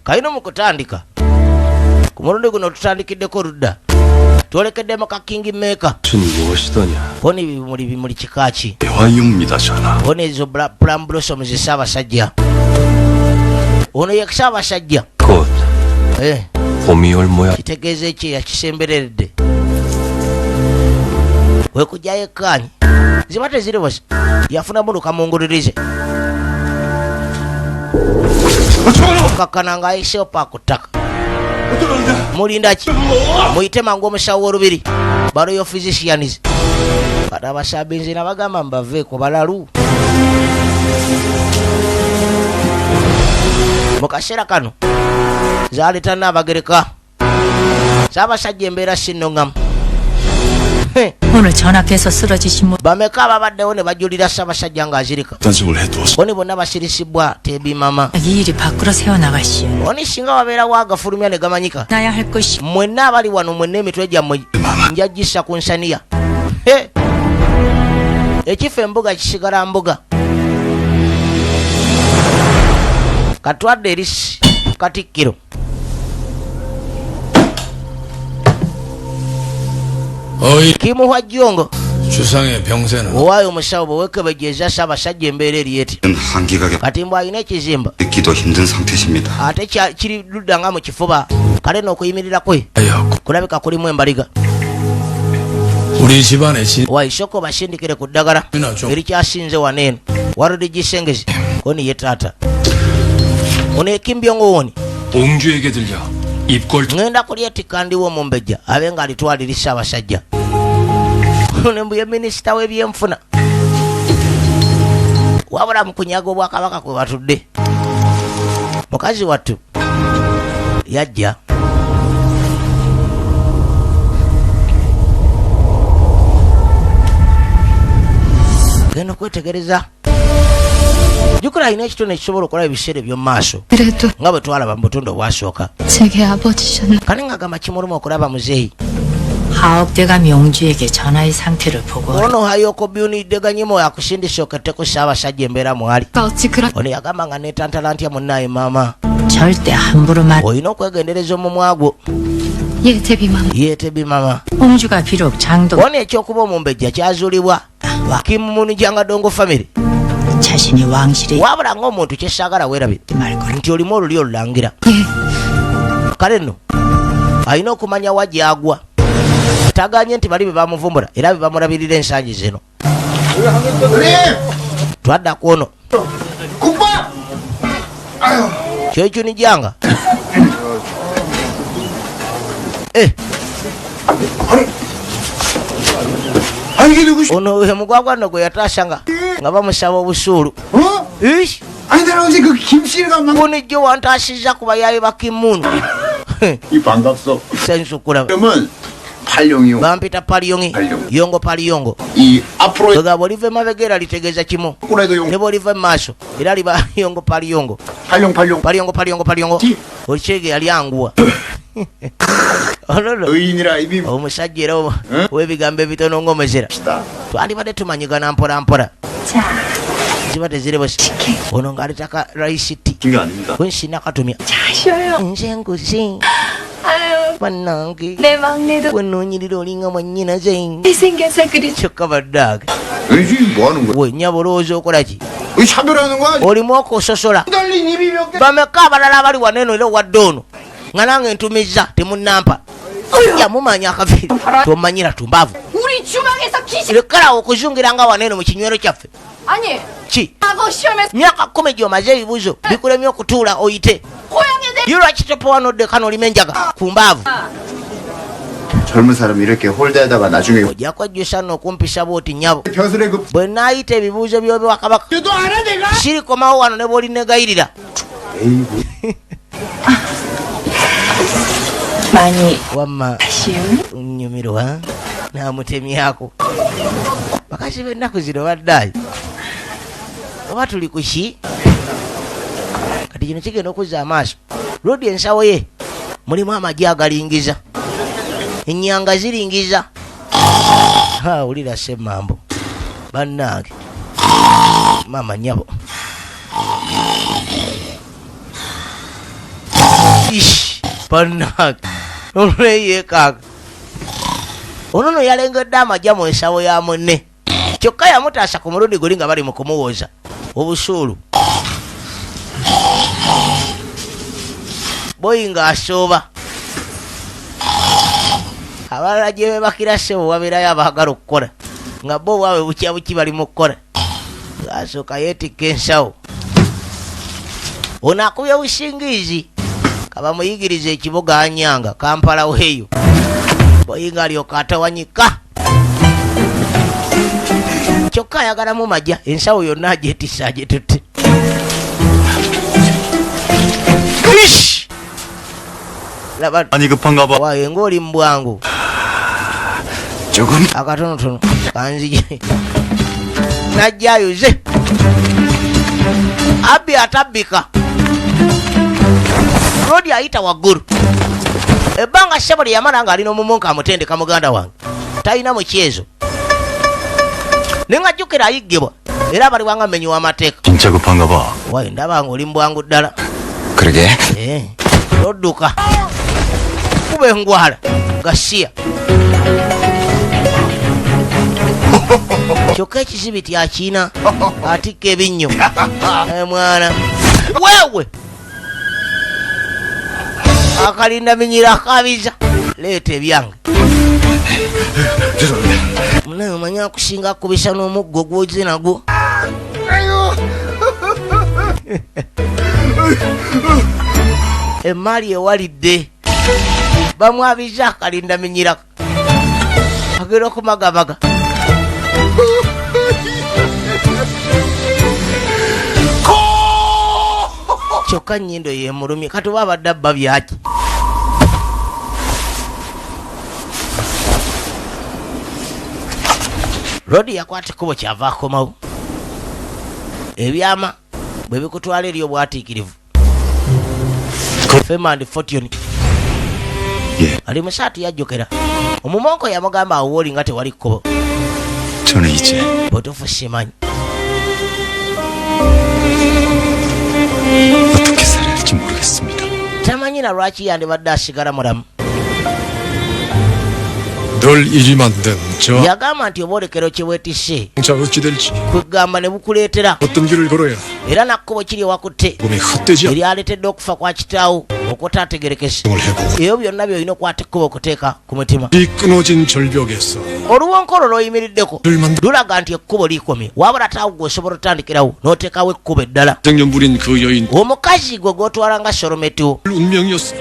Kayino mukutandika. Ku mulundi guno tutandikiddeko ludda. Twolekeddemu ka King Maker. Boni bimuli kikaki. Boni ezo Plum Blossoms Ssaabasajja. Ono ye Ssaabasajja. Kitegeeza eki yakisemberedde. Wekujjayo ekkaanyi. Ziba teziri bose. Yafunamu lukamungulirize. Kakana nga ayiseewo paaka ttaka. Mulindaki? Muyite mangu omusawo w'olubiri. Baloyo physicians. Kati abasaabenzi nabagamba mbaveeko balalu. Mu kaseera kano zaaleeta Nnaabagereka. Ssaabasajja embeera sinnoŋŋamu. 오늘 전학해서 쓰러지신 분 bameka ababaddewo ne bajulira Ssaabasajja ng'azirika. Boni bonna basirisibwa tebimama. 이 일이 밖으로 새어나가시오. Boni singa wabeerawo agafulumya ne gamanyika. 나야 할 것이 Mwenna abali wano mwenna emitwe gyammwe njagissa ku nsaniya. Ekifo embuga kisigala mbuga. Katwadde eri Katikkiro. Kimuhwa Jjongo. 주상의 병세는 Owaayo omusawo bwewekebejjeza Ssaabasajja embeera eri eti. Kati mbw alina ekizimba. 듣기도 힘든 상태십니다. Ate kiri ludda nga mu kifuba. Kale n'okuyimirira kwe kulabika kulimu embaliga. 우리 집안의 진 Waisoko basindikire ku ddagala erikyasinze waneeno. Warudi gisengezi. Oni ye taata. Ono Kimbyongo woni. 옹주에게 들려 입골 Ngenda kulyetikka ndiwo Mumbejja abe ng'alitwalira Ssaabasajja. Ono mbu ye minisita w'ebyenfuna. Wabula mu kunyaga obwakabaka kwe batudde. Mukazi wattu yajja. Genda okwetegereza. Jjukira alina ekitone ekisobola okulaba ebiseera eby'omu maaso 그래도 nga bwe twalaba mu butonde obwasooka. 제게 아버지셨나? Kale ng'agamba kimuluma okulaba muzeeyi. 하옥대가 명주에게 전하의 상태를 보고 Ono Hayoko byunidde ganyimo yakusindisa oketteko Ssaabasajja embeera mwali. 어찌 그렇? Ono yagamba nga neetantala ntya munnaye maama. 절대 함부로 말 Olina okwegendereza omumwa gwo. 예, 제비맘. Yeetebi mama. 옹주가 비록 장도 Ono ekyokuba Omumbejja kyazuulibwa Kimunijanga Dongo family. 자신이 왕실에 Wabula ng'omuntu kyesaagala weerabire 말거리 nti olimu oluli olulangira. 예, Kale nno alina okumanya wa gy'agwa. Tagaanye nti bali be bamuvumbula era be bamulabirira ensangi zino. Twadda ku ono Kyechunijanga. Ono we mugwagwano gwe yataasanga nga bamusaba obusuulu. 아니 내가 어제 그 김씨를 만난 Bulijjo wantaasizza ku bayaayi ba Kimmunu. 이 반갑소. Sensukulaba. 그러면 팔룡이요. Bampita Paliyongi. Paliyongi. Yongo Paliyongo. 이 앞으로 Bwega bw'oliva emabega era litegeeza kimu. 꾸라도 용 Ne bw'oliva emmaaso era liba Yongo Paliyongo. 팔룡 Paliyongo. 티. Okyege yali anguwa. Ololo. 의인이라 입이 Omusajja era w'ebigambo ebitono ng'omezera. Twalibadde tumanyigana mpola mpola. 자, Ziba teziri bose. Ono ng'alitaka raisiti. 중요 아닙니다. Wensi nakatumya. 자셔요. Nze nguzi. 아유, Bannange. 내 막내도 Wenoonyirira olinga mwannyinaze. 잘생겨서 그리 kyokka baddaage. 의주인 뭐 하는 거야? Wennya bulowooza okola ki? 이 차별하는 거야? Olimu okusosola. 달린 입이 몇 개? Bameka abalala abali waneeno era wadde ono nga nange ntumizza temunnampa. Yamumanya akaviiri tomanyira tumbaavu. 우리 주방에서 기시 Lekalawo okuzungira nga waneeno mu kinywero kyaffe. 아니, Ki? 하고 시험에서 Myaka 10 gy'omaze ebibuuzo bikulemye okutuula oyite. 고향에 대 Lwaki topowanodde kano olima enjaga ku mbaavu? 젊은 사람 이렇게 홀대하다가 나중에 Ojja kwejjusa nno okumpisa bw'oti nnyabo. 벼슬에 그 Bwe naayita ebibuuzo by'obwakabaka 또 알아 내가? sirikomawo wano ne bw'olinegayirira. 많이 Wamma 아쉬운 nnyumirwa n'amutemyako. Bakazi b'ennaku zino baddayi oba tuli ku ki? Kati kino kigenda okuzza amaaso. Lodi ensawo ye mulimu amagi agalingiza, ennyanga ziringiza. Wulira ssemambo bannange maama nnyabo. Ish, bannange olweyekaaga ono no yalengedde amagya mu nsawo ya munne kyokka yamutaasa ku mulundi guli nga bali mu kumuwooza obusuulu boyi ng'asooba abalala gye bebakira ssebo babeerayo abaagala okukola nga bo bwabwe bukya buki bali mu kukola asooka yeetikka ensawo ono akubye busingiizi kabamuyigiriza ekibuga anyanga kampala weeyo boyinga alyoka atawanyika kyokka ayagalamu majja ensawo yonna agyetisa agyetutte 많이 급한가 봐. waye ng'oli mu bwangu 조금 akatonotono kanzije najjayuze abbi atabbika rodi ayita waggulu ebbanga ssebo lye yamala ng'alina omumunka amutendeka muganda wange talina mukyezo ne ng'ajjukira ayiggibwa era baliwanga mmenyi w'amateeka 진짜 급한가 봐. waye ndaba ng'oli mu bwangu ddala 그러게. lodduka kuba engwala gasiya kyokka ekizibi tyakina atikka ebinnyo mwana wewe akalinda minyira akabiza leeta ebyange munaye omanyi akusinga akubisa n'omuggo gwoze nagwo emaali ewalidde bamwabiza akalinda minyira agera okumagabaga kyokka nnyindo yemulumye kati oba abadde abba byaki rodi yakwata ekkubo kyava akomawo ebyama bwe bikutwala eri obwatiikirivu Femand Fortune ali mu saati yajjokera omumonko yamugamba awo oli nga tewali kkubo 저는 이제 butuufu simanyi 어떻게 살아야 할지 모르겠습니다. tamanyi na lwaki yandibadde asigala mulamu 널 일이 만든 저 yagamba nti oba olekero kye weetisse 자 어찌 될지 kwegamba ne bukuleetera 어떤 길을 걸어야 era nakkubo kiri ewakutte 몸이 헛되지 eryaletedde okufa kwa kitaawo okutaategerekese 않음을 해보고 ebyo byonna byolina okwata ekkubo okuteeka ku mutima 이 끊어진 절벽에서 oluwonkolo lw'oyimiriddeko 를 만들 lulaga nti ekkubo liikomye wabula taawo gwe osobola otandikirawo n'oteekawo ekkubo eddala 정년불인 그 여인 omukazi gwe gw'otwala nga solometu 운명이었으니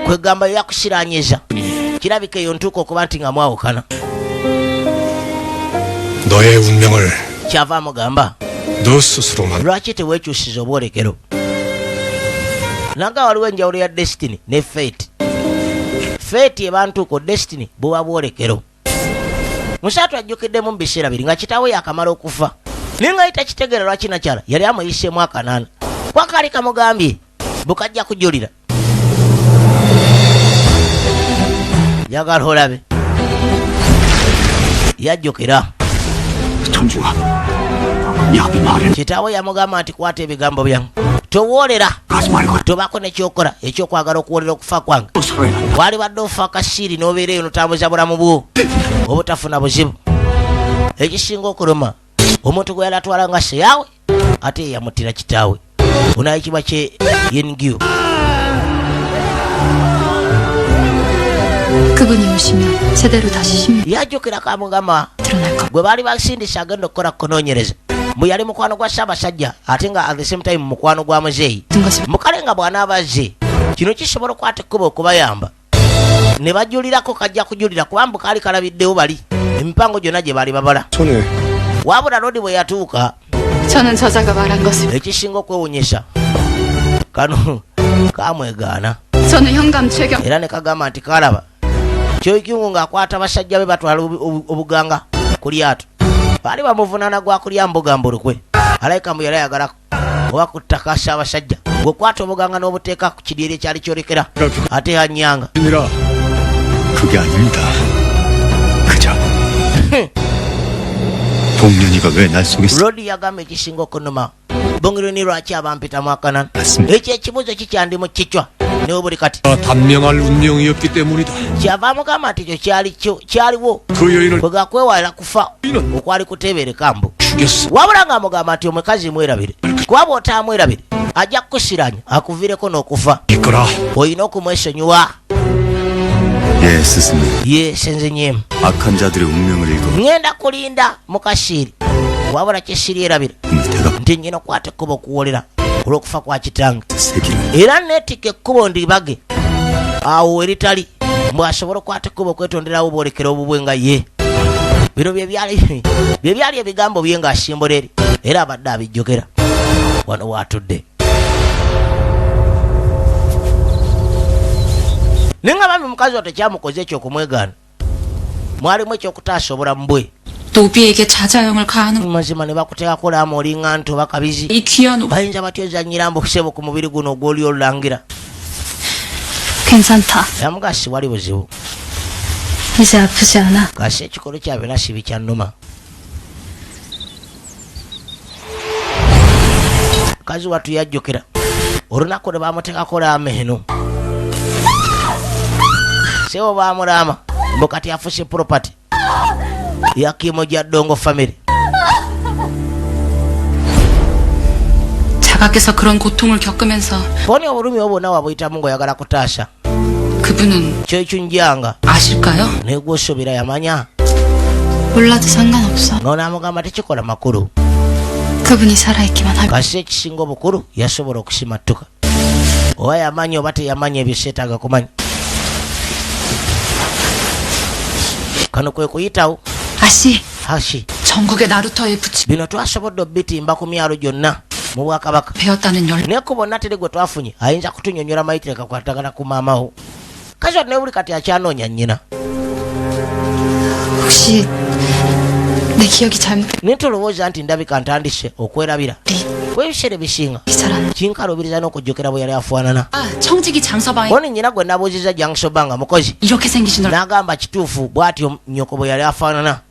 kwegamba yakusiraanyiza kirabika eyo ntuuka okuba nti nga mwawukana 너의 운명을 kyava amugamba 너 스스로만 lwaki teweekyusiza obwolekero nanga waliwo enjawulo ya destiny ne fate fate eba ntuuko destiny buba bwolekero musaatu ajjukiddemu mu biseera biri nga kitaawe yakamala okufa naye nga yitakitegeera lwaki nakyala yali amuyiseemu akanaana kwakaali kamugambye bukajja kujulira njagala olabe yajjukira 천주가 야비 말을 kitaawe yamugamba nti kwata ebigambo byange towoolera 하지 말고 tobako nekyokola ekyokwagala okuwoolera okufa kwange 살아야 한다. wali badde ofa akasiiri n'obeera eyo notambuza bulamu bwo obutafuna buzibu ekisinga okuluma omuntu gwe yali atwala nga seyaawe ate yeyamutira kitaawe onayikibwa kye yengio 그분이 오시면 제대로 다시 신명 yajjukira kamugamba 드러날 것. gwe baali basindisa agenda okukola kunoonyereza bwe yali mukwano gwa ssaabasajja ate nga at the same time mukwano gwa muzeeyi 모든 것을 mukale nga bw'anaaba azze kino kisobola okwata ekkuba okubayamba ne bajulirako kajja kujulira kubanga kaali kalabiddewo bali emipango gyonna gye baali babala 손에 wabula lodi bwe yatuuka 저는 저자가 말한 것을 ekisinga okwewunyisa kano kamwegaana 저는 현감 최경 era ne kagamba nti kalaba kyoyikingu ng'akwata basajja be batwala obuganga ku lyato baali bamuvunaana gwa kulya mbugambo lukwe alayika mbu yali ayagala oba ku ttaka ssaabasajja gwekwata obuganga n'obuteeka ku kidyeri ekyali kyolekera ate yanyanga 아니라 그게 아닙니다. 그저 동년이가 왜 날 속였어? lodi yagamba ekisinga okunuma bongironi lwaki abampitamu akanana 맞습니다. ekyo ekibuuzo kikyandimu kicwa n'obuli kati 단명할 운명이었기 때문이다. kyava amugamba nti ekyo kyaliwo 그 여인을 bwe gakwewalira kufa okwali kuteebereka mbu 죽였어. wabula ng'amugamba nti omukazi mwerabire kuba bw'otaamwerabire ajja kukusiranya akuviireko n'okufa 이거라. olina okumwesonyiwa 예, 스승님. ye senzenyeemu 악한 자들의 운명을 읽어 ŋŋenda kulinda mukasiiri wabula kyesirierabira 대가 nti nnyina okwata ekkubo okuwolera olw'okufa kwa kitange 세기를 era neetikka ekkubo ndibage awo eritali mbwasobola okwata ekkubo okwetonderawo bwolekera obubwe nga ye bino byebyali ebigambo bye ng'asimbula eri era abadde abijjukira wano waatudde naye nga bambi mukazi watto kyamukoze ekyokumwegaana mwalimu ekyokutaasa obulamu bwe 노비에게 자자형을 가하는 mazima ne bakuteekako laamu olinga nti oba kabizi 이 귀한 옷 bayinza batya ozanyira mbusebo ku mubiri guno ogwoli olulangira 괜찮다. yamugasi wali buzibu 이제 아프지 않아. kasi ekikolo kyabeera sibi kyannuma mukazi wattu yajjukira olunaku lwe bamuteekako laama eno sebo bamulaama mbu kati afuse property yakiimo gya ddongo family 자가께서 그런 고통을 겪으면서 boni obulumi obwonna wabuyitamu ng'oyagala kutaasa 그분은 kyokyunjanga 아실까요? naye gwosuubira yamanya 몰라도 상관없어. ng'onaamugamba tekikola makulu 그분이 살아있기만 하면 kasi ekisinga obukulu yasobola okusimattuka oba yamanya oba teyamanya ebyo seetaaga kumanya kano kwe kuyitawo 아씨 hashi 전국의 나루터에 붙이 bino twasobodde obitimba ku myalo gyonna mu bwakabaka 배웠다는 열 naye ku bonna teri gwe twafunye ayinza kutunyonyola mayitire kakwatagana ku maamawo kazi wattu ne buli kati akyanoonya nnyina 혹시 내 기억이 잘못된 naye tolowooza nti ndabika ntandise okwerabira webiseera ebisinga 사람 kinkalubiriza n'okujjukira bwe yali afaanana 아 청직이 장서방이 boni nnyina gwe nabuuziza jansoba nga mukozi 이렇게 생기신 걸 n'agamba kituufu bw'atyo nnyoko bwe yali afaanana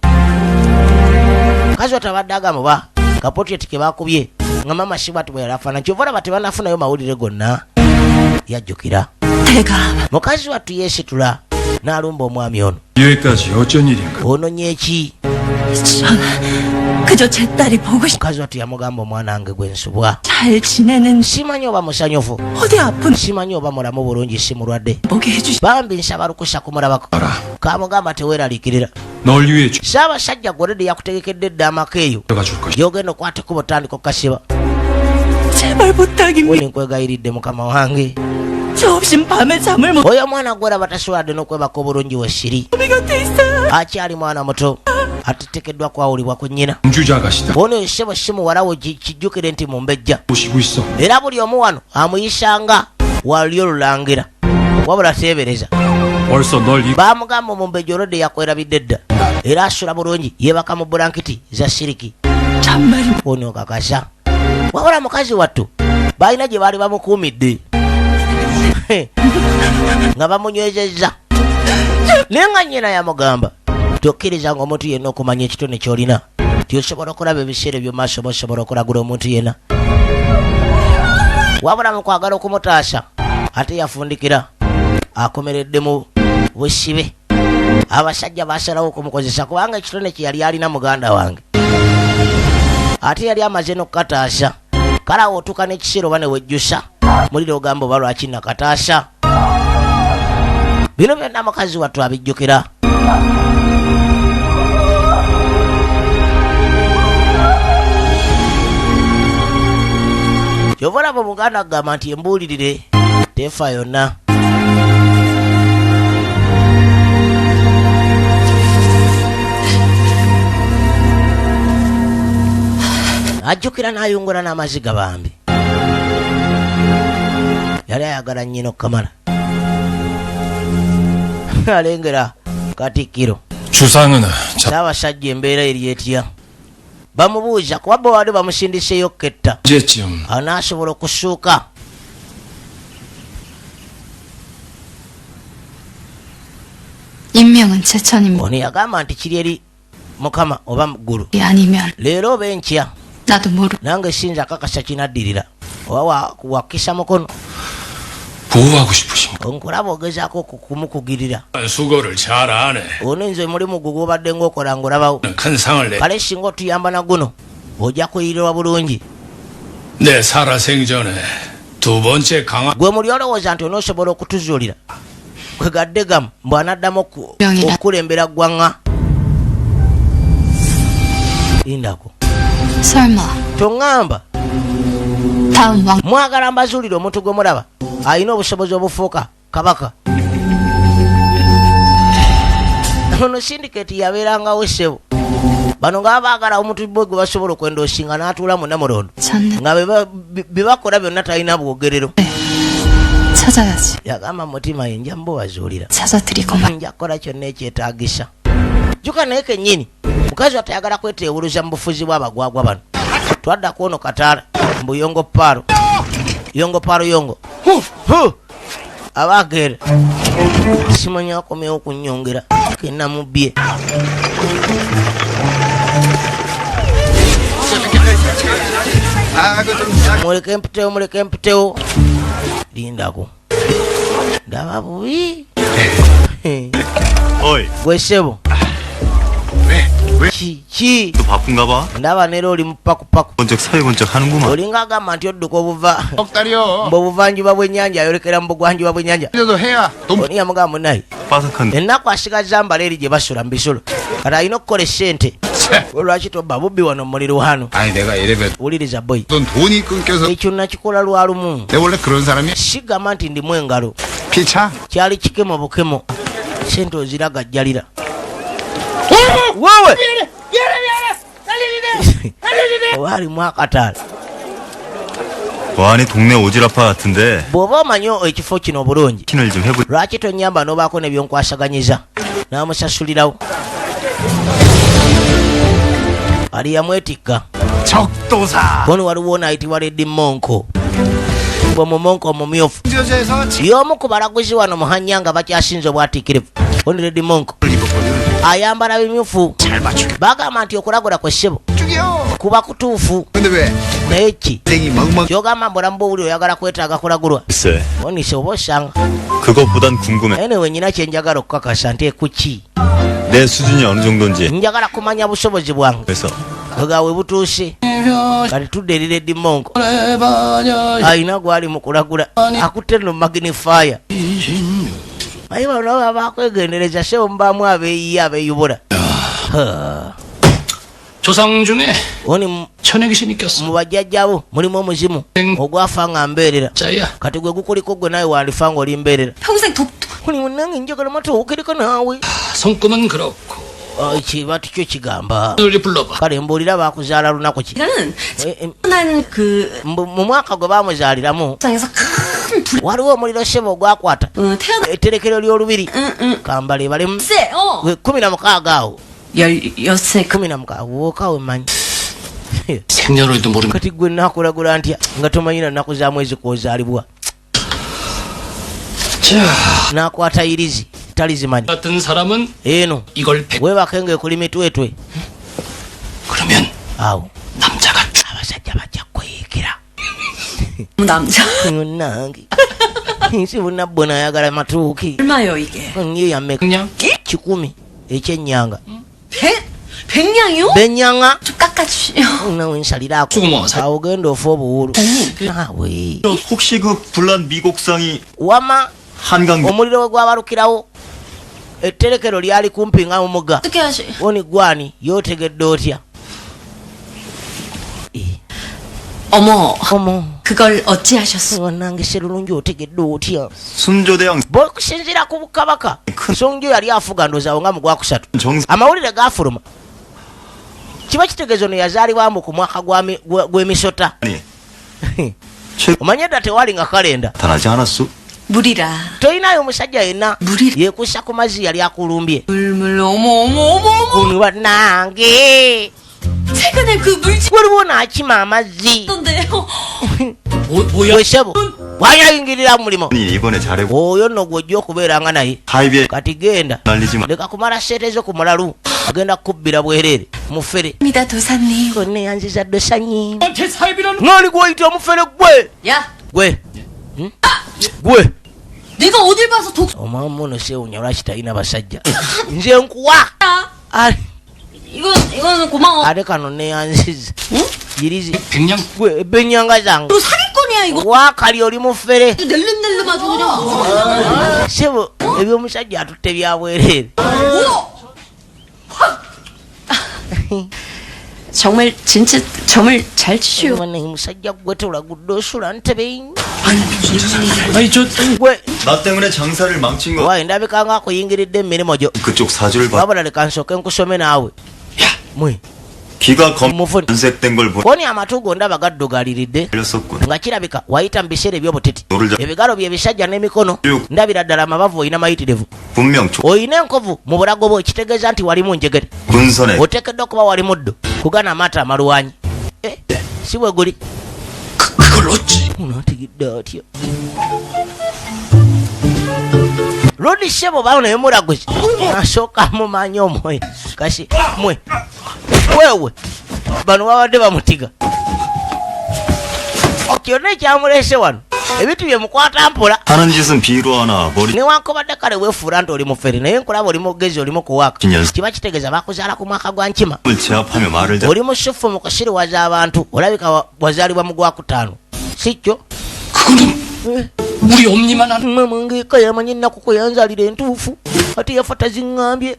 kazi wattu abadde agamba oba kapotyeti ke bakubye nga mama si bwati bwe yali afaanana kyova olaba tebanafunayo mawulire gonna yajjukira 대가 mukazi wattu yeesitula n'alumba omwami ono 여기까지 어쩐 일인가? ononya eki 전 그저 제 딸이 보고 mukazi wattu yamugamba omwana wange gwe nsubwa 잘 지내는 simanyi oba musanyufu 어디 아픈 simanyi oba mulamu bulungi si mulwadde 보게 해주시 bambi nsaba lukusa kumulabako kamugamba teweeraliikirira 널 위해 saabasajja goredi yakutegekedde edda amaka eyo 죽여가 줄 것이다. gyogenda okwata ekkubo tandika okukasiba 제발 부탁입니다. weni nkwegayiridde mukama wange 저 없인 밤에 잠을 못 oyo omwana gwera batasobodde n'okwebaka obulungi wessiri 우리 곁에 있어요. akyali mwana muto atetekeddwa kwawulibwa ku nnyina 공주자가시다. bwoni oyo ssebo si muwalawo kijjukire nti mumbejja 보시고 있어. era buli omu wano amuyisanga wali olulangira wabula teebereza 벌써 널 이... bamugamba omumbejja olwedde yakwerabidde dda era asula bulungi yeebaka mu bulankiti za siriki 참말이 bwoni okakasa wabula mukazi wattu balina gye baali bamukuumidde nga bamunywezezza naye nga nnyina yamugamba tokkirizanga omuntu yenna okumanya ekitone ky'olina tyosobola okulaba ebiseera ebyomaaso bosobola okulagula omuntu yenna wabula mu kwagala okumutaasa ate yafundikira akomeredde mu busibe abasajja basalawo okumukozesa kubanga ekitone kye yali alina muganda wange ate yali amaze n'okukataasa kale awo otuuka n'ekiseera oba ne wejjusa muliro ogamba oba lwaki nakataasa bino byonna mukazi wattu abijjukira kyova olaba omuganda agamba nti embuulirire tefa yonna ajjukira n'ayungula n'amaziga bambi yali ayagala nnyina okukamala alengera katikkiro 주상은 saabasajja embeera eri etya bamubuuza kuba bwe wali bamusindiseyo ketta 언제쯤 anaasobola okusuuka 인명은 제천입니다. ono yagamba nti kiri eri mukama oba ggulu 아니면 leero oba enkya 나도 모르. nange sinza akakasa kinaddirira oba wakisa mukono 보호하고 싶으신가? onkulaba ogezaako kumukugirira 수고를 잘 안 해. ono nze mulimu gwe gubadde ng'okola ng'olabawo 큰 상을 내. kale singa otuyamba na guno ojja kuyirirwa bulungi 내 살아생전에 두 번째 강화. gwe muli olowooza nti onoosobola okutuzuulira kwe gadde gamu mbw'anaddamu 명이다. okulembera ggwanga lindako 설마 toŋŋamba 다음 왕 mwagala mbazuulire omuntu gwe mulaba alina obusobozi obufuuka kabaka ono sindiketi yabeerangawo essebo bano nga babaagala omuntu bwe gwe basobola okwendoosinga n'atuula mu namulondo 찾는 nga bye bakola byonna talina bwogerero 찾아야지. yagamba mutima ye nja mbubazuulira 찾아드리고만. nja kukola kyonna ekyetaagisa juka naye kennyini mukazi watayagala kweteewuluza mu bufuzi bw'abagwagwa bano twadda kwono kataala mbu yongo paalo yongo abageera simanya akomyewo kunnyongera kennamubbye muleke emputewo lindako ndaba bubi 어이, gwe ssebo ki 너 바쁜가 봐? ndaba neera oli mupakupaku 번쩍 사회 번쩍 하는구만. olinga agamba nti odduka obuva 넉달이요. mbubuvanjuba bw'ennyanja ayolekera mu bugwanjuba bw'ennyanja 그래도 해야 돈 oni yamugamba munaye 바삭한 ennaku asigaza mbala eri gye basula mu bisolo kati alina okukola essente olwaki tobba bubbi wano muliro hano 아니 내가 이래봬 wuliriza boyi 돈 돈이 끊겨서 ekyo nakikola lwa lumu 내가 원래 그런 사람이야. sigamba nti ndimu engalo 피차 kyali kikemo bukemo sente oziragajjalira wewe oba alimu akataala 와니 동네 오지라파 같은데 bw'oba omanyi ekifo kino obulungi 키를 좀 해보. lwaki tonyamba n'obaako nebyonkwashaganyiza n'amusasulirawo ali yamwetikka 적도사. ono waliwo naayitibwa Lady Monko bwe mumonko omumyufu 여자에서 y'omu ku balaguzi wano muhanya nga bakyasinze obwatiikirivu oni Lady Monko ayambala bimyufu 잘 맞추게. bagamba nti okulagula kwe ssebo 죽여. kuba kutuufu 근데 왜? naye ki 땡이 멍멍. kyogamba mbulamu bwowuli oyagala kwetaaga kulagulwa 글쎄, onise oba osanga 그것보단 궁금해. naye newe nyina kyenjagala okukakasa nti ekuki 내 수준이 어느 정도인지. njagala kumanya busobozi bwange 그래서 bwegawe butuuse kati tudde eri Lady Monko ayina gwali mu kulagula akutte no magnifaya aye bano baba bakwegendereza sebo mubaamu abeeyiye abeeyubula 조상 중에 oni 천의 귀신이 꼈어. mu bajjajjabo mulimu omuzimu ogwafa nga mbeerera 자야. kati gwe gukuliko gwe nawe wandifa nga oli mbeerera 평생 독 oni munange njagala matuukiriko naawe 손금은 그렇고 kiba tikyo kigamba 우리 불러봐. kale mbuulira bakuzaala lunaku ki 이거는 Eh, 난 그 mu mwaka gwe baamuzaaliramu 장에서 큰 불. waliwo omuliro sebo ogwakwata 태어났. etterekero ly'olubiri kambala ebalemu 쎄. 16 awo 16. 16 wookawe manyi 생년월일도 모르는 kati gwe nakulagula ntya nga tomanyi na nnaku za mwezi kwozaalibwa 자, nakwata irizi tali zimanyi 같은 사람은 eno 이걸 백. weebake ngaekuli mitwetwe 그러면 awo 남자가 abasajja bajja kweyiikira 남자. nange nsi bunabbo nayagala matuuki 얼마요 이게? niyo yammeka 그냥 10 ekyennyanga 100냥이요? bennyanga 좀 깎아주시요. nawe nsaliraako 수고모 사. awo genda ofa obuwulu naawe 혹시 그 불난 미곡상이 wama 한강 omuliro we gwabalukirawo etterekero lyali kumpi nga mumuga 어떻게 하시? oni gwani yotegedde otya 어머, omo 그걸 어찌하셨어? wanange serulungi otegedde otya 순조대왕 bwekusinziira ku bukabaka sonjo yali afuga ndozaawo nga mu gwakusatu 정상 amawulire gafuluma kiba kitegeeza ono yazaalibwamu ku mwaka gw'emisota omanye dda tewali nga kalenda 나타나지 않았소? 물이라. toyinayo omusajja yenna 물이 yekuusa ku mazzi yali akulumbye 물물 어머. kuno bannange 최근에 그 물치 waliwo naakima amazzi 던데요. 뭐야? wesebo wayayingirira mu mulimo 아니, 이번에 잘해보 oyo nno gwojja okubeeranga naye 가입에 kati genda 날리지마. leka kumala sente zo ku mulalu agenda kubbira bwereere mufere 입니다 도사님. konne yanziza dosanyi 한테 사입이라는 ŋoli gwoyita omufere gwe 야, gwe gwe 내가 어딜 봐서 독 omwami muno seewunya lwaki talina basajja nze nkuwa Ali- 이거는 고마워. ate kano neyanziza girizi 백냥 gwe ebbenyanga zange 이거 사기꾼이야 이거. wakali oli mufere 낼름낼름 아주 그냥. sebo ebyomusajja atutte byabwereere 정말 진짜 점을 잘 치시오. wane musajja gwe tolagudde osula ntebe 아니 저 gwe 나 때문에 장사를 망친 거. waaye ndabika nga akuyingiridde emirimu gyo 그쪽 사주를 봐. wabula leka nsooke nkusome naawe mwe 귀가 무슨- 검색된 걸 koni amatu go ndaba gaddugaliridde 보였었군. nga kirabika wayita mu biseera ebyobutiti 노를 잡. ebigalo bye bisajja n'emikono 쭉. ndabira ddala amabavu olina mayitirivu 분명 olina enkovu mu bulago bwe kitegeeza nti walimu njegere 군선에 oteekeddwa okuba wali muddo kugana amata amalwanyi si bwe guli 그걸 어찌 unategedde atya lodi sebo baonaye mulaguzi asooka mumanya omwoyo kasi mwe wewe bano babadde bamutiga kyonna ekyamulese wano ebintu bye mukwata mpola 하는 짓은 비로 하나 머리 newankobadde kale weefuula nti oli mufere naye nkulaba oli mugezi oli mukuwaaka kinyanzi. kiba kitegeeza bakuzaala ku mwaka gwa nkima 을 제압하며 말을 잘 oli musufu mu kusiriwaza abantu olabika wazaalibwa mu gwakutaano si kyo 그거는 우리 엄니만 하는 mwemungeeka yamanyi ennaku kwe yanzaalira entuufu ate yafa taziŋŋambye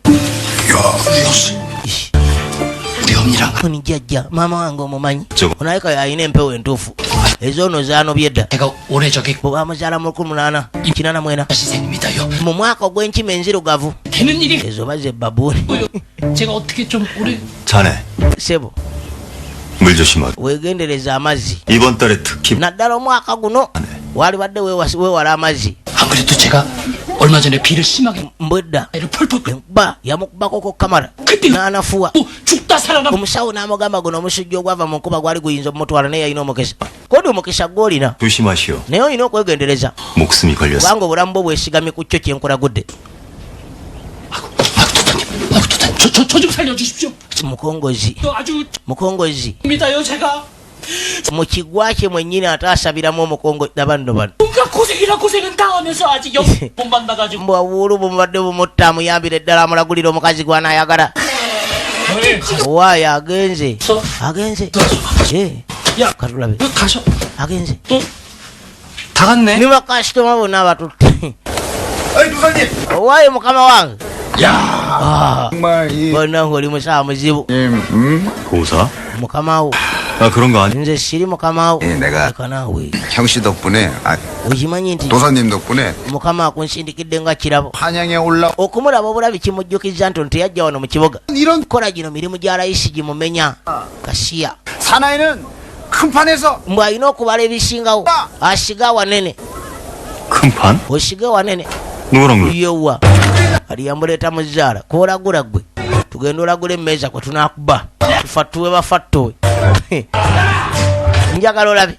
우리 엄니랑 oni jjajja maama wange omumanyi 저거 onaleka yalina empewo entuufu ezoono zaanobye dda 제가 올해 저기 bwe bamuzaala mu 1884 신생입니다요. mu mwaka ogw'enkima enzirugavu 되는 일이 ezo baze babuuni 제가 어떻게 좀 올해 자네 sebo 물 조심하게. weegendereza amazzi 이번 달에 특히 naddala omwaka guno waalibadde weewala amazzi 안 그래도 제가 얼마 전에 비를 심하게 mbwedda 애를 펄펄 enkuba yamukubako kamara 그때 n'anafuwa 또 죽다 살아나 omusawo n'amugamba guno omusujja ogwava mu nkuba gwali guyinza omutwala naye yalina omukisa kodi omukisa gw'olina 조심하시오. naye olina okwegendereza 목숨이 걸렸어. kubanga obulamu bwo bwesigamye ku kyo kyenkulagudde 도다님 저 좀 살려주십시오. mukongozi 또 아주 mukongozi 입니다요 제가 mu kigwa kye mwennyini ate asabiramu omukongo nabanno bano 뭔가 고생이라 고생은 다 하면서 아직 못 만나가지고 mbwa buulu bumubadde bumutta amuyambire ddala amulagulira omukazi gw'anaayagala owaayo agenze agenze 야. katulabe 가셔 agenze 다 갔네. ni bakasitoma bonna abatutte 아이 도사님. owaayo mukama wange 정말 이 bonna ng'oli musawa muzibu 고사? mukama wo 아 그런 거 아니. nze siri mukama wo 예, 내가 leka naawe 형씨 덕분에 okimanyi nti 도사님 덕분에 mukama akunsindikidde nga kirabo 한양에 올라 okumulaba obulabi kimujjukiza nti ono teyajja wano mu kibuga 이런 kola gino mirimu gya layisi gimumenya kasiya 사나이는 큰 판에서 mbw alina okubala ebisingawo asiga wanene 큰 판? osige wanene 누구랑 그래? yewa ali yamuleeta muzaala koolagula gwe tugenda olagula emmeeza kwe tunakuba tufattuwe bafattuwe njagala olabe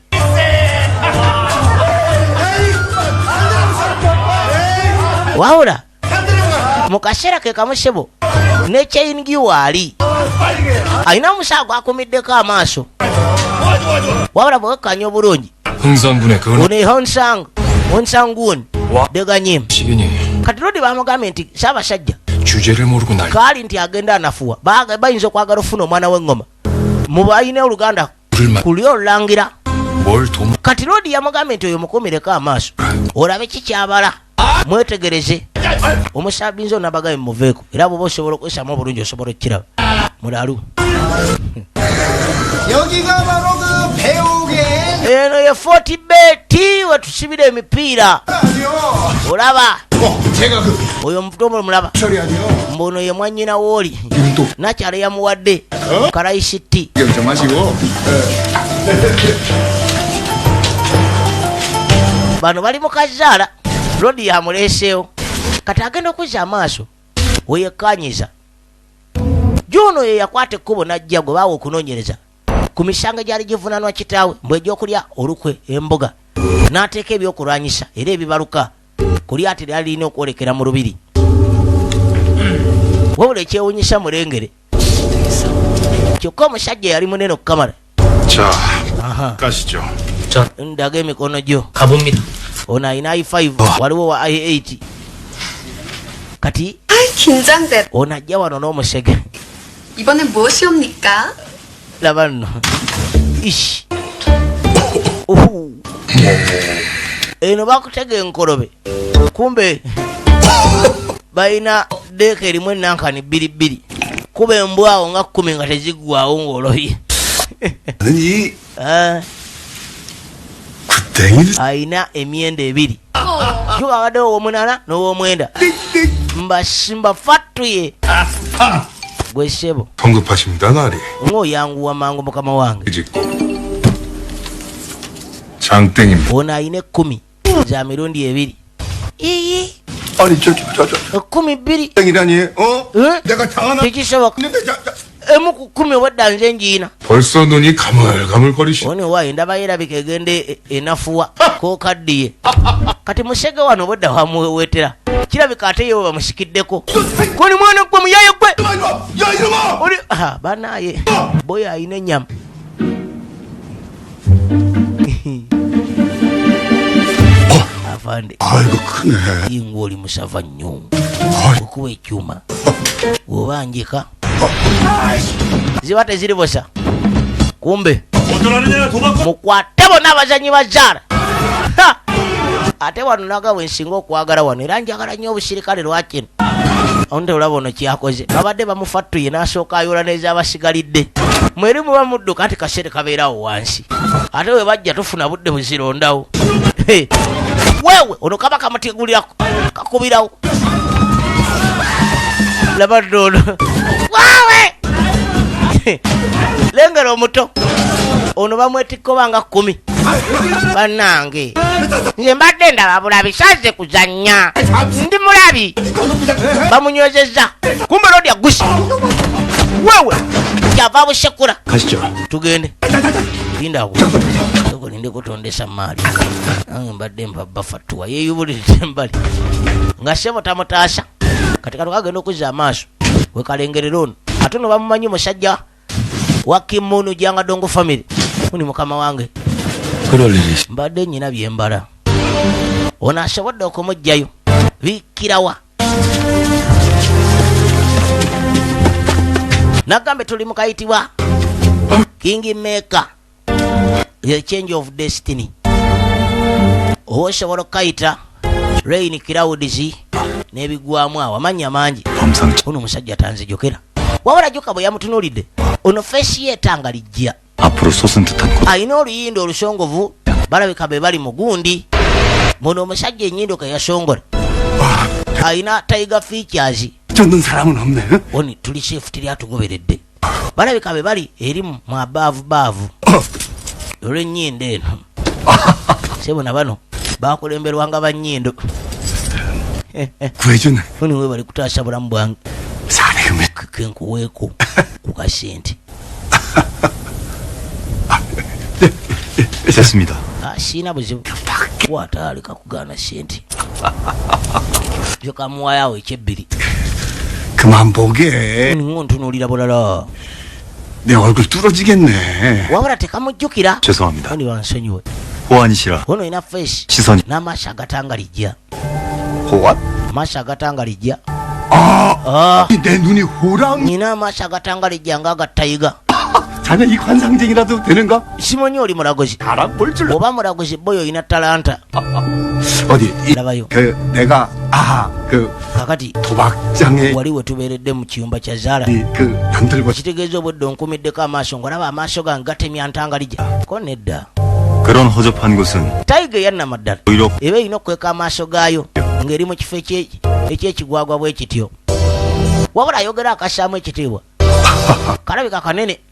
wawula mu kaseera ke kamusebo ne chaingi waali alina omusawo gwakumiddeko amaaso wabula bwewekanya obulungi 흥선군의 그건 ono honsanguuni deganyemu 시균이 kati lodi bamugambye nti saabasajja 주제를 모르고 날 kaali nti agenda anafuwa bayinza okwagala ofuna omwana w'eŋŋoma mu balina oluganda 물을 kuli olulangira 뭘돈 kati lodi yamugambye nti oyo mukumireko amaaso olabe kikyabala mwetegereze omusabinzi ono abagambye muveeko era bwoba osobola okwesamu obulungi osobola okukiraba mulalu 여기가 바로 그 배우계 eno ye 40bet wetusibira emipiira olaba 제가 그 oyo mutomo mulaba 처리하죠. mbuno ye mwannyina wooli 또 nakyala yamuwadde kalaisiti 결정하시고 bano bali mu kazaala lodi yamuleeseewo kati agenda okuzza amaaso weyekkanyiza juno ye yakwata ekkubo najja gwe baawa okunoonyereza ku misango gyali givunanwa kitaawe mbwe egyokulya olukwe emboga n'ateeka ebyokulwanyisa era ebibaluka kuli ate lyali lirina okwolekera mu lubiri wabula ekyewunyisa mulengere kyokka omusajja yali munene okukamala 자 aha 가시죠. 자 ndaga emikono gyo 가봅니다. ono ayina i5 waliwo wa i8 kati 아이, 긴장돼. ono ajja wano n'omusege 이번엔 무엇이옵니까? laba nno ishi uhu eno bakutega enkolobe kumbe balina deeka erimu enankani 2 kuba embwawo nga 10 nga teziggwawo ng'olobye 이 ayina emyenda 2 kyukagadde ow'omunana n'ow'omwenda mbafatuye gwe ssebo 성급하십니다 나리. ng'oyanguwa mangu mukama wange 짓고 장땡입니다. ono ayina 10 za mirundi 2 ii 아니 저 12 땡이라니 응? 내가 당하나? tekisoboka 근데 emu ku 10 obadda nze ngiina 벌써 눈이 가물가물거리시. oni wa endaba yerabika egende enafuwa kokaddiye kati musege wano obadda wamuwetera kirabika ate yewe bamusikiddeko koni mwana gwe muyaye gwe 야 이놈아! oli banaye boyo ayina ennyama afande 아이고 크네. yinga oli musava nnyo 아이, okuba ekyuma obanjika ziba teziri bosa kumbe mukwate bonna abazanyi ba zaala ate wano naga bwensinga okwagala wano era njagala nnyo obusirikale lwakino onte olaba ono kyakoze babadde bamufatuye n'asooka ayola n'ezabasigalidde mweri muba mudduka anti kasere kabeerawo wansi ate we bajja tufuna budde buzirondawo wewe ono kaba kamutigulirako kakubirawo laba nnono waawe lengera omuto ono bamwetikka obanga 10 bannange nze mbadde ndaba bulabi saze kuzannya ndi mulabi bamunywezezza kumbe lodi agusi wewe kyava busekula 가시죠. tugende lindawo tugolinde kutondesa maali nange mbadde mbabafatuwa yeyubulidde embali nga sebo tamutaasa kati kagenda okuzza amaaso wekalengerera ono ate no bamumanyi musajja wa Kimunu Janga Dongo family uni mukama wange 그럴 일이 mbadde nnyina byembala ono asobodde okumugjayo bikkirawa nagambe tuli mukayitibwa King Maker the change of destiny oba osobola okukayita Rain Clouds n'ebigwamu awo amanya mangi 범상치 ono omusajja tanzijokera wabula jjuka bwe yamutunuulidde ono feesi ye etanga lijja 앞으로 솟은 듯한 고 ayina oluyindo olusongovu balabika be bali mugundi muno omusajja ennyindo ke yasongola ayina tiger features 쫓는 사람은 없네. oni tuli shift lyatugoberedde balabika be bali eri mu abaavu olw'ennyindo eno sebona bano bakulemberwanga bannyindo 구해준 oni we bali kutaasa bulamu bwange 사례음에 kenkuweeko ku kasente 됐습니다. siina buzibu wataalika kugaana sente jokamuwayawo ekyebbiri 그만 보게. ningo ntunuulira bulala 내 얼굴 뚫어지겠네. wabula tekamujjukira 죄송합니다. oni wansonyiwe 호환이시라 ono ina feesi 시선이 n'amaaso agatangalijja 호환? amaaso agatangalijja 내 눈이 호랑? nina amaaso agatangalijja nga agatayiga 자네 이 관상쟁이라도 되는가? simanyi oli mulagozi 알아 볼 줄. oba mulagozi boyo olina talanta 어디? labayo 내가 그 kakati 도박장에 wali we tubeeredde mu kiyumba kya zaala 그 남들과 kitegeeza obudde onkumiddeko amaaso ng'olaba amaaso gange gatemya ntangalijja ko nedda 그런 허접한 곳은 tayiga eyannama ddala 오히려 eba erina okweka amaaso gaayo ng'eri mu kifo ekyekigwagwa bwe kityo wabula ayogera akassaamu ekitiibwa kalabika kanene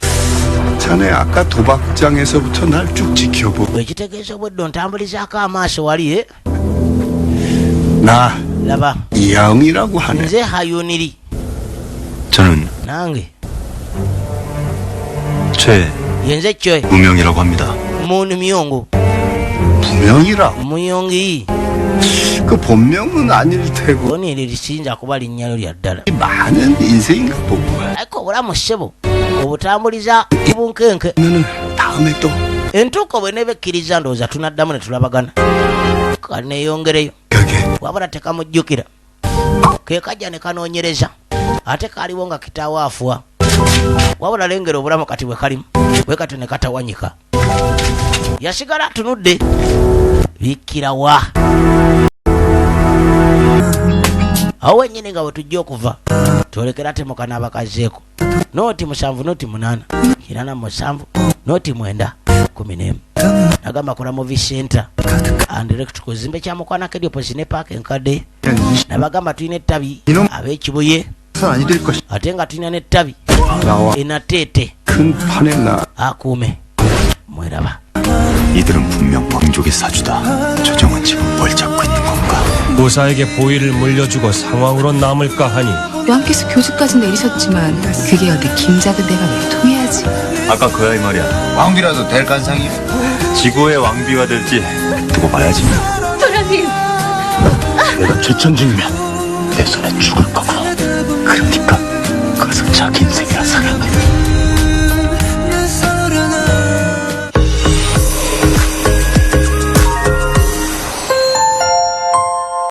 자네 아까 도박장에서부터 날 쭉 지켜보고 ekitegeeza obudde ontambulizaako amaaso wali 나 laba 이하응이라고 하네. nze hayuniri 저는 nange yenze kyoe 최무명이라고 합니다. muntu myongo 무명이라고. muyongi 그 본명은 아닐 테고 oni eryo lisinza kuba linnyalo lya ddala 많은 인생인가 보고. ariko obulamu ssebo obutambuliza kubunkenke 그러면은 다음에 또 entuuko bwe nebekkiriza ndowooza tunaddamu ne tulabagana kaneeyongereyo 가게 wabula tekamujjukira ke kajja ne kanoonyereza ate kaaliwo nga kitaawo afuwa wabula lengera obulamu kati bwe kalimu bwe kati ne katawanyika yasigala atunudde bikkirawa awo wenyini nga bwe tujja okuva twolekera temuka n'abakazeeko nooti 7 nooti 8 87 nooti 9 11 nagamba kola movie center and direct kuzimbe kya mukwana kedi opposite park enkadde nabagamba tulina ettabi ab'ekibuye 아니 될 것이 ate nga tulina n'ettabi 나와 enateete 큰 판에 나 akuume mweraba 이들은 분명 왕족의 사주다. 조정은 지금 뭘 잡고 있는 건가? 무사에게 보위를 물려주고 상왕으로 남을까 하니 왕께서 교주까지 내리셨지만 그게 어디 김작은 내가 왜 통해야지. 아까 그 아이 말이야. 왕비라도 될 간상이 지구의 왕비가 될지 두고 봐야지. 도련님 내가 최천 중이면 내 손에 죽을 거고.